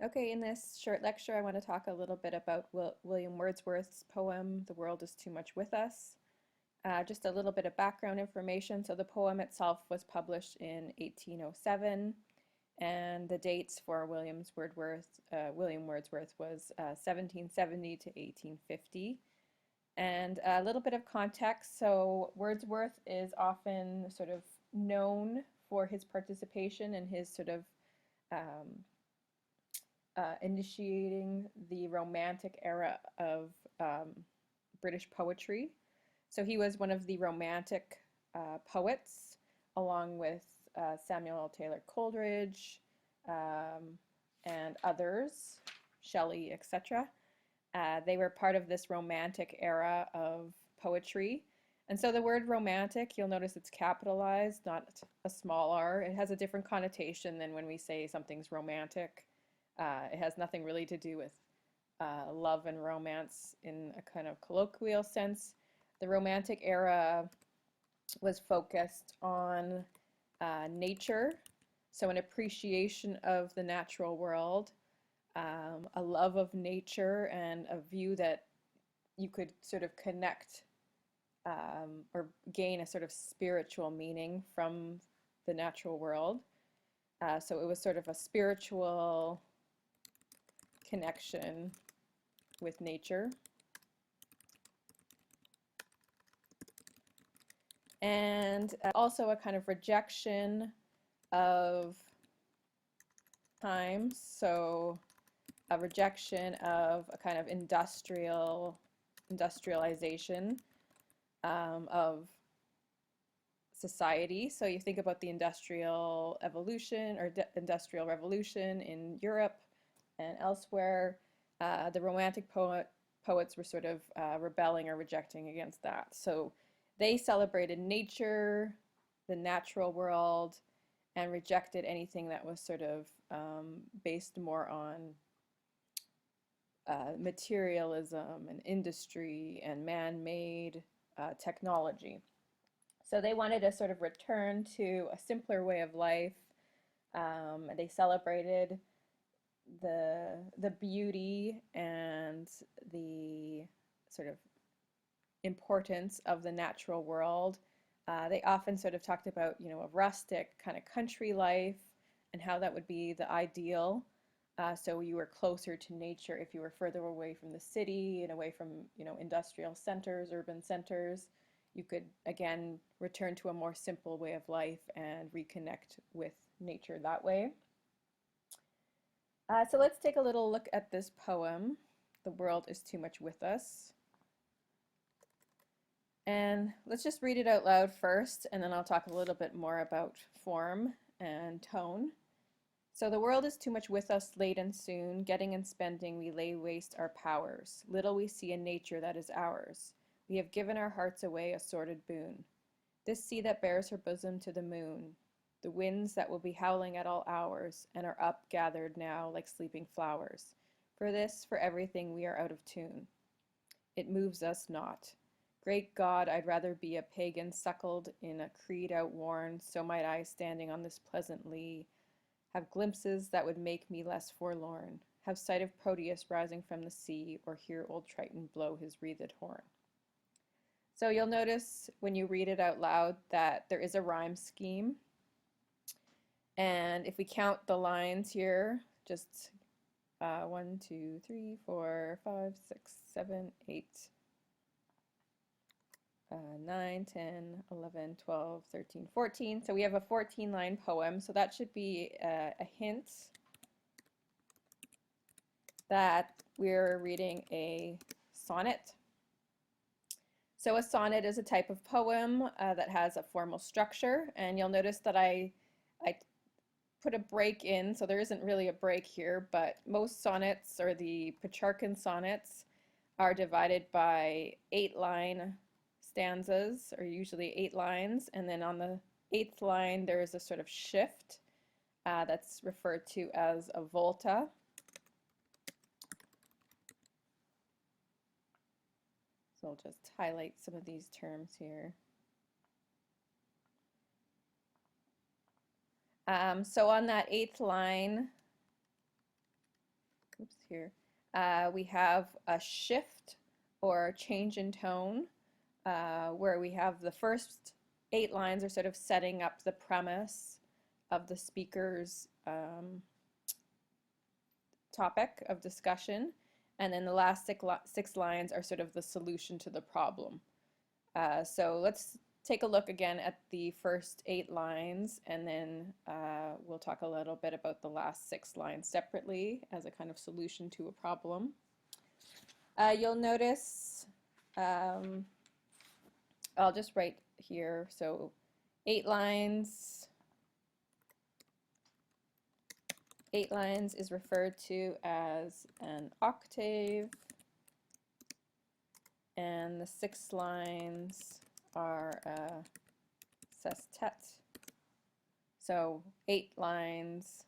Okay, in this short lecture, I want to talk a little bit about William Wordsworth's poem, The World is Too Much With Us. Just a little bit of background information. So the poem itself was published in 1807, and the dates for William Wordsworth was 1770 to 1850. And a little bit of context. So Wordsworth is often sort of known for his participation in his sort of um, initiating the Romantic era of British poetry. So he was one of the Romantic poets, along with Samuel Taylor Coleridge and others, Shelley, etc. They were part of this Romantic era of poetry. And so the word romantic, you'll notice it's capitalized, not a small r. It has a different connotation than when we say something's romantic. It has nothing really to do with love and romance in a kind of colloquial sense. The Romantic era was focused on nature, so an appreciation of the natural world, a love of nature, and a view that you could sort of connect or gain a sort of spiritual meaning from the natural world. So it was sort of a spiritual connection with nature. And also a kind of rejection of times, so a rejection of a kind of industrialization of society. So you think about the industrial evolution or industrial revolution in Europe and elsewhere. The Romantic poets were sort of rebelling or rejecting against that. So they celebrated nature, the natural world, and rejected anything that was sort of based more on materialism and industry and man-made technology. So they wanted to sort of return to a simpler way of life. They celebrated the beauty and the sort of importance of the natural world. They often sort of talked about, a rustic kind of country life and how that would be the ideal. So you were closer to nature if you were further away from the city and away from, industrial centers, urban centers. You could, again, return to a more simple way of life and reconnect with nature that way. So let's take a little look at this poem, The World is Too Much With Us. And let's just read it out loud first, and then I'll talk a little bit more about form and tone. So the world is too much with us late and soon, getting and spending we lay waste our powers. Little we see in nature that is ours. We have given our hearts away a sordid boon. This sea that bears her bosom to the moon, the winds that will be howling at all hours, and are up gathered now like sleeping flowers. For this, for everything, we are out of tune. It moves us not. Great God, I'd rather be a pagan suckled in a creed outworn, so might I, standing on this pleasant lea, have glimpses that would make me less forlorn, have sight of Proteus rising from the sea, or hear old Triton blow his wreathed horn. So you'll notice when you read it out loud that there is a rhyme scheme. And if we count the lines here, just 1, 2, 3, 4, 5, 6, 7, 8, 9, 10, 11, 12, 13, 14. So we have a 14-line poem. So that should be a hint that we're reading a sonnet. So a sonnet is a type of poem that has a formal structure. And you'll notice that I put a break in, so there isn't really a break here, but most sonnets, or the Petrarchan sonnets, are divided by 8-line stanzas, or usually 8 lines, and then on the 8th line there is a sort of shift that's referred to as a volta. So I'll just highlight some of these terms here. So on that 8th line, here. We have a shift or change in tone, where we have the first 8 lines are sort of setting up the premise of the speaker's topic of discussion, and then the last 6 lines are sort of the solution to the problem. So let's take a look again at the first 8 lines, and then we'll talk a little bit about the last 6 lines separately as a kind of solution to a problem. You'll notice, I'll just write here, so 8 lines. 8 lines is referred to as an octave, and the 6 lines are a sestet. So 8 lines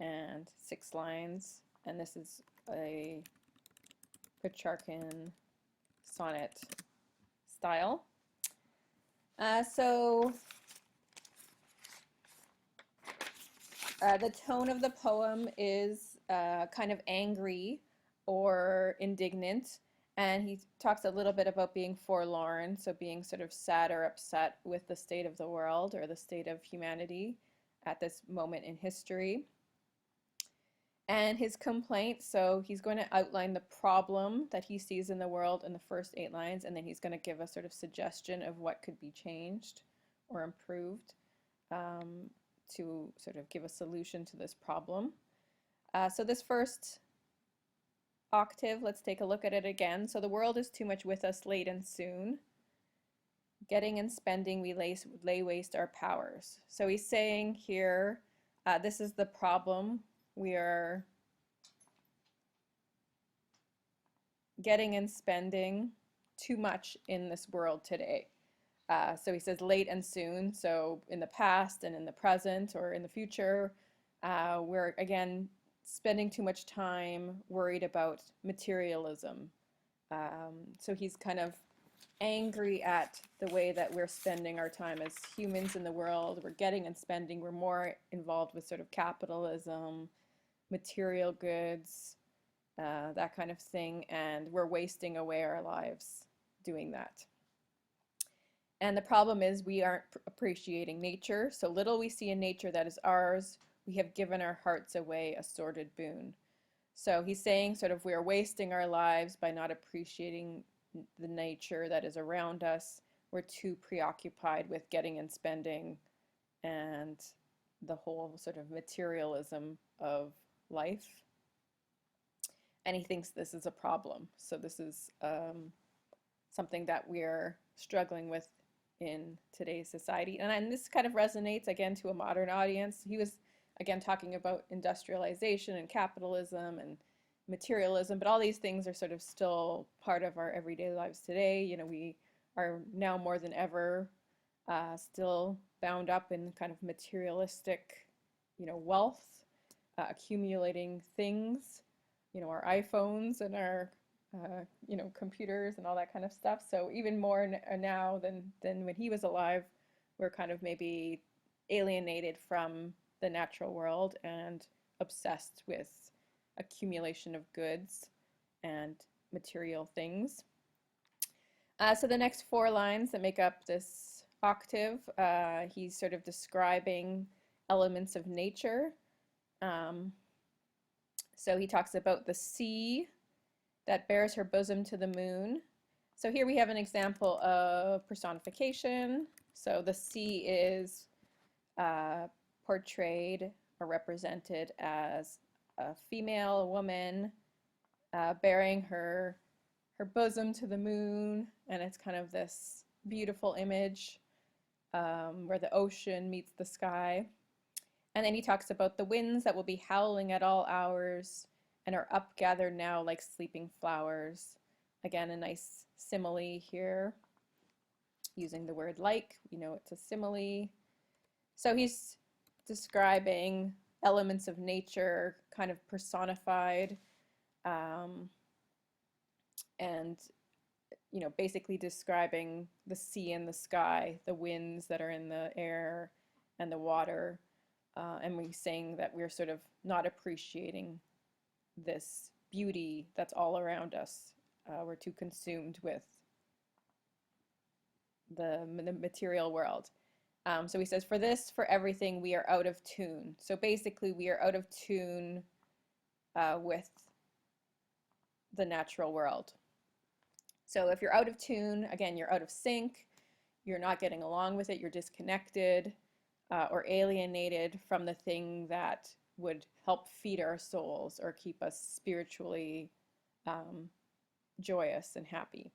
and 6 lines, and this is a Petrarchan sonnet style. The tone of the poem is kind of angry or indignant, and he talks a little bit about being forlorn, so being sort of sad or upset with the state of the world or the state of humanity at this moment in history. And his complaint, so he's going to outline the problem that he sees in the world in the first 8 lines, and then he's going to give a sort of suggestion of what could be changed or improved to sort of give a solution to this problem. So this first octave, let's take a look at it again. So the world is too much with us late and soon. Getting and spending, we lay waste our powers. So he's saying here, this is the problem. We are getting and spending too much in this world today. So he says late and soon, so in the past and in the present or in the future, we're again spending too much time worried about materialism. So he's kind of angry at the way that we're spending our time as humans in the world. We're getting and spending, we're more involved with sort of capitalism, material goods, that kind of thing, and we're wasting away our lives doing that. And the problem is we aren't appreciating nature. So little we see in nature that is ours, we have given our hearts away a sordid boon. So he's saying sort of we are wasting our lives by not appreciating the nature that is around us. We're too preoccupied with getting and spending and the whole sort of materialism of life. And he thinks this is a problem. So this is something that we're struggling with in today's society. And this kind of resonates again to a modern audience. He was again talking about industrialization and capitalism and materialism, but all these things are sort of still part of our everyday lives today. You know, we are now more than ever still bound up in kind of materialistic, you know, wealth, accumulating things, you know, our iPhones and our you know, computers and all that kind of stuff. So even more now than when he was alive, we're kind of maybe alienated from the natural world and obsessed with accumulation of goods and material things. So the next 4 lines that make up this octave, he's sort of describing elements of nature. So he talks about the sea that bears her bosom to the moon. So here we have an example of personification. So the sea is portrayed or represented as a female, a woman, bearing her bosom to the moon, and it's kind of this beautiful image where the ocean meets the sky. And then he talks about the winds that will be howling at all hours and are upgathered now like sleeping flowers. Again, a nice simile here, using the word like. We know it's a simile. So he's describing elements of nature kind of personified, and you know, basically describing the sea and the sky, the winds that are in the air and the water, and we're saying that we're sort of not appreciating this beauty that's all around us. We're too consumed with the material world. So he says, for this, for everything, we are out of tune. So basically, we are out of tune with the natural world. So if you're out of tune, again, you're out of sync, you're not getting along with it, you're disconnected or alienated from the thing that would help feed our souls or keep us spiritually joyous and happy.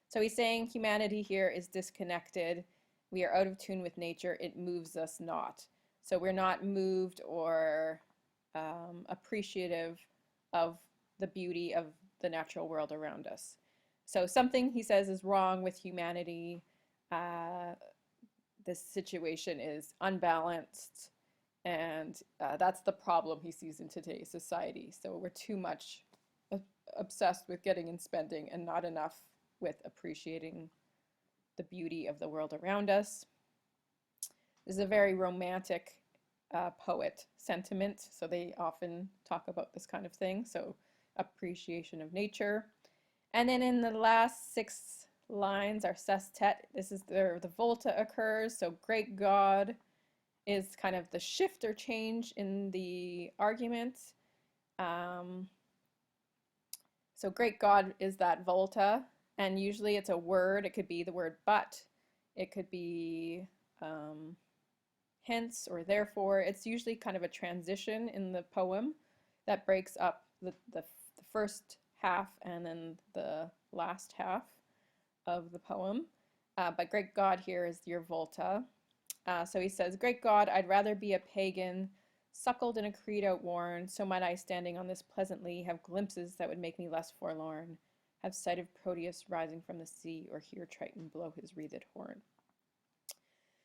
So he's saying humanity here is disconnected. We are out of tune with nature. It moves us not. So we're not moved or appreciative of the beauty of the natural world around us. So something, he says, is wrong with humanity. This situation is unbalanced, and that's the problem he sees in today's society. So we're too much obsessed with getting and spending and not enough with appreciating the beauty of the world around us. This is a very romantic poet sentiment, so they often talk about this kind of thing, so appreciation of nature. And then in the last 6 lines, our sestet, this is the volta occurs, so great God is kind of the shift or change in the argument. So great God is that volta, and usually it's a word. It could be the word but, it could be hence or therefore. It's usually kind of a transition in the poem that breaks up the first half and then the last half of the poem. But great God here is your volta. So he says, great God, I'd rather be a pagan, suckled in a creed outworn, so might I, standing on this pleasantly, have glimpses that would make me less forlorn, have sight of Proteus rising from the sea, or hear Triton blow his wreathed horn.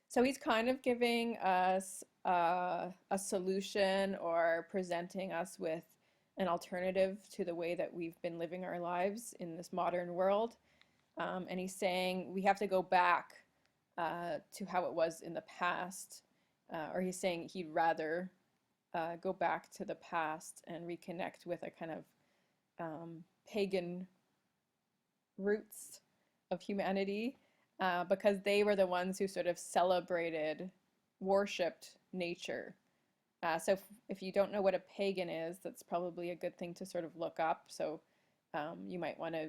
So he's kind of giving us a solution or presenting us with an alternative to the way that we've been living our lives in this modern world. And he's saying we have to go back to how it was in the past, or he's saying he'd rather go back to the past and reconnect with a kind of pagan roots of humanity, because they were the ones who sort of celebrated, worshipped nature. So if you don't know what a pagan is, that's probably a good thing to sort of look up. So you might want to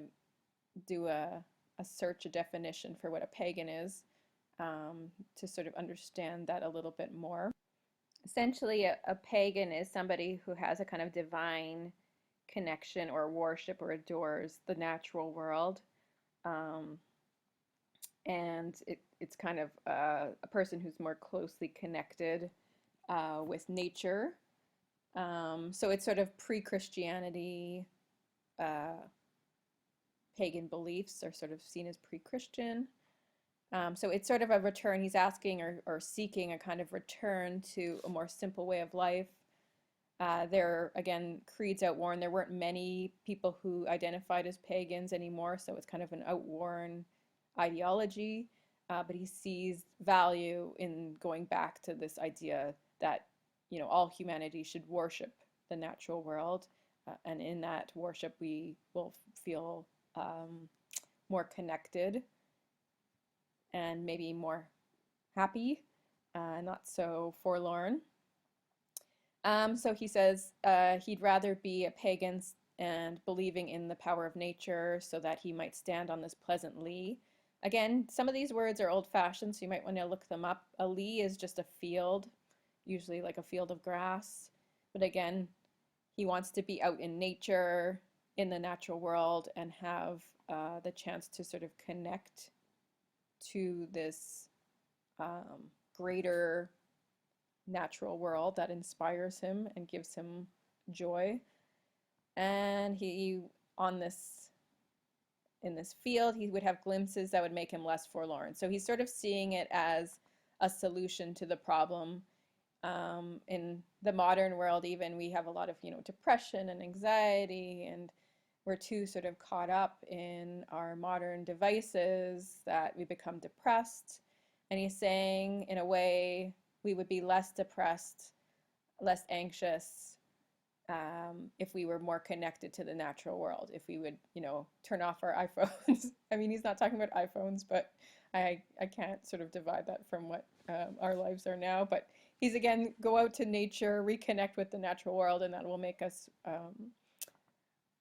do a search, a definition for what a pagan is, to sort of understand that a little bit more. Essentially, a pagan is somebody who has a kind of divine connection or worship or adores the natural world. And it's kind of a person who's more closely connected with nature. So it's sort of pre-Christianity. Pagan beliefs are sort of seen as pre-Christian. So it's sort of a return. He's asking or seeking a kind of return to a more simple way of life. There, again, creeds outworn. There weren't many people who identified as pagans anymore, so it's kind of an outworn ideology. But he sees value in going back to this idea that, you know, all humanity should worship the natural world, and in that worship we will feel more connected and maybe more happy, not so forlorn. So he says he'd rather be a pagan and believing in the power of nature so that he might stand on this pleasant lea. Again, some of these words are old-fashioned, so you might want to look them up. A lea is just a field, usually like a field of grass. But again, he wants to be out in nature, in the natural world, and have the chance to sort of connect to this greater natural world that inspires him and gives him joy. And he, in this field, he would have glimpses that would make him less forlorn. So he's sort of seeing it as a solution to the problem. In the modern world, even, we have a lot of, you know, depression and anxiety, and we're too sort of caught up in our modern devices that we become depressed. And he's saying, in a way, we would be less depressed, less anxious, if we were more connected to the natural world, if we would, turn off our iPhones. I mean, he's not talking about iPhones, but I can't sort of divide that from what our lives are now. But he's again, go out to nature, reconnect with the natural world, and that will make us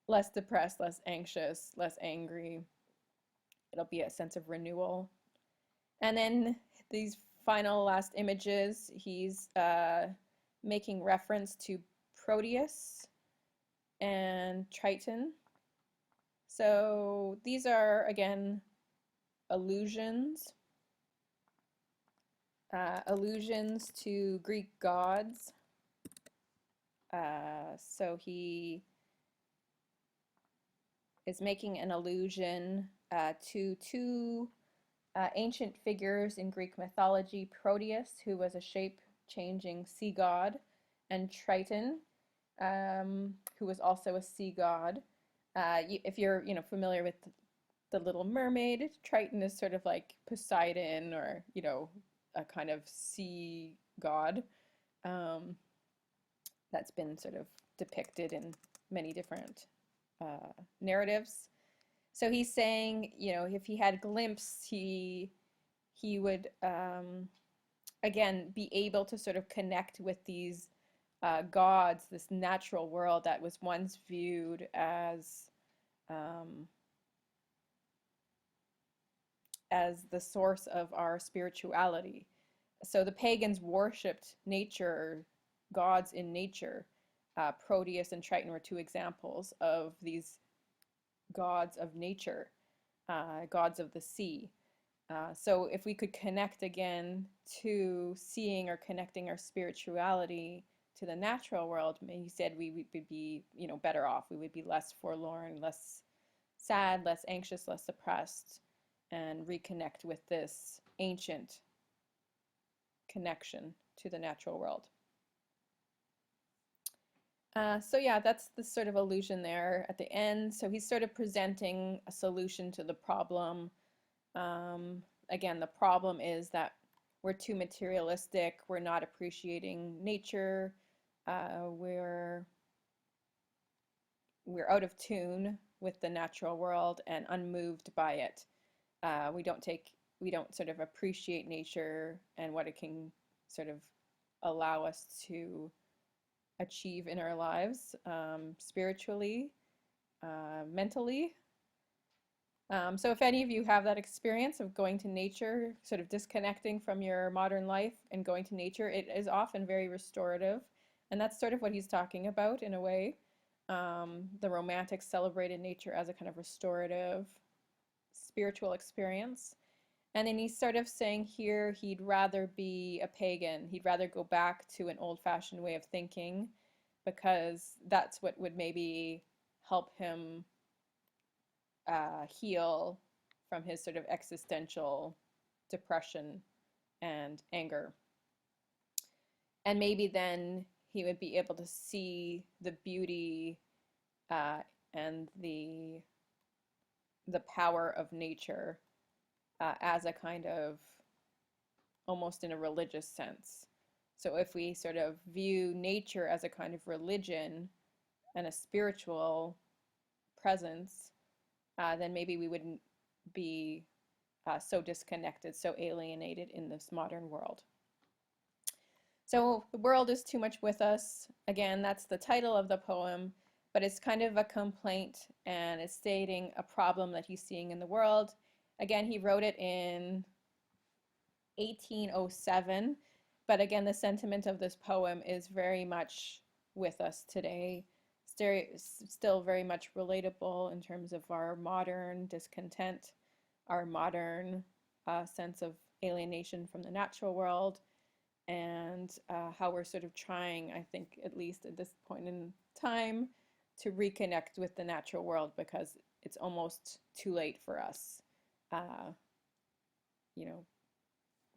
less depressed, less anxious, less angry. It'll be a sense of renewal. And then these final last images, he's making reference to Proteus and Triton. So these are, again, allusions. Allusions to Greek gods. So he is making an allusion to two ancient figures in Greek mythology, Proteus, who was a shape-changing sea god, and Triton, who was also a sea god. If you're familiar with the Little Mermaid, Triton is sort of like Poseidon, or a kind of sea god that's been sort of depicted in many different narratives. So he's saying, if he had a glimpse, he would again be able to sort of connect with these gods, this natural world that was once viewed as the source of our spirituality. So the pagans worshipped nature, gods in nature. Proteus and Triton were two examples of these gods of nature, gods of the sea. So if we could connect again to seeing or connecting our spirituality to the natural world, he said we would be, better off. We would be less forlorn, less sad, less anxious, less depressed, and reconnect with this ancient connection to the natural world. So yeah, that's the sort of allusion there at the end. So he's sort of presenting a solution to the problem. Again, the problem is that we're too materialistic. We're not appreciating nature. We're out of tune with the natural world and unmoved by it. We don't sort of appreciate nature and what it can sort of allow us to achieve in our lives, spiritually, mentally. So if any of you have that experience of going to nature, sort of disconnecting from your modern life and going to nature, it is often very restorative. And that's sort of what he's talking about in a way. The Romantics celebrated nature as a kind of restorative spiritual experience. And then he's sort of saying here he'd rather be a pagan. He'd rather go back to an old-fashioned way of thinking, because that's what would maybe help him heal from his sort of existential depression and anger. And maybe then he would be able to see the beauty and the power of nature as a kind of, almost in a religious sense. So if we sort of view nature as a kind of religion and a spiritual presence, then maybe we wouldn't be so disconnected, so alienated in this modern world. So the world is too much with us. Again, that's the title of the poem, but it's kind of a complaint, and it's stating a problem that he's seeing in the world. Again, he wrote it in 1807, but again, the sentiment of this poem is very much with us today, still very much relatable in terms of our modern discontent, our modern sense of alienation from the natural world, and how we're sort of trying, I think, at least at this point in time, to reconnect with the natural world, because it's almost too late for us.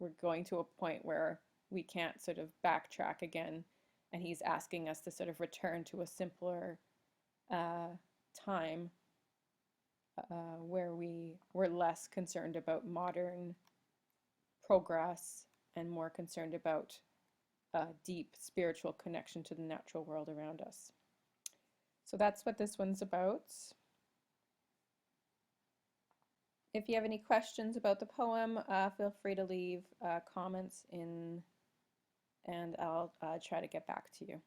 We're going to a point where we can't sort of backtrack again, and he's asking us to sort of return to a simpler time where we were less concerned about modern progress and more concerned about a deep spiritual connection to the natural world around us. So that's what this one's about. If you have any questions about the poem, feel free to leave comments in, and I'll try to get back to you.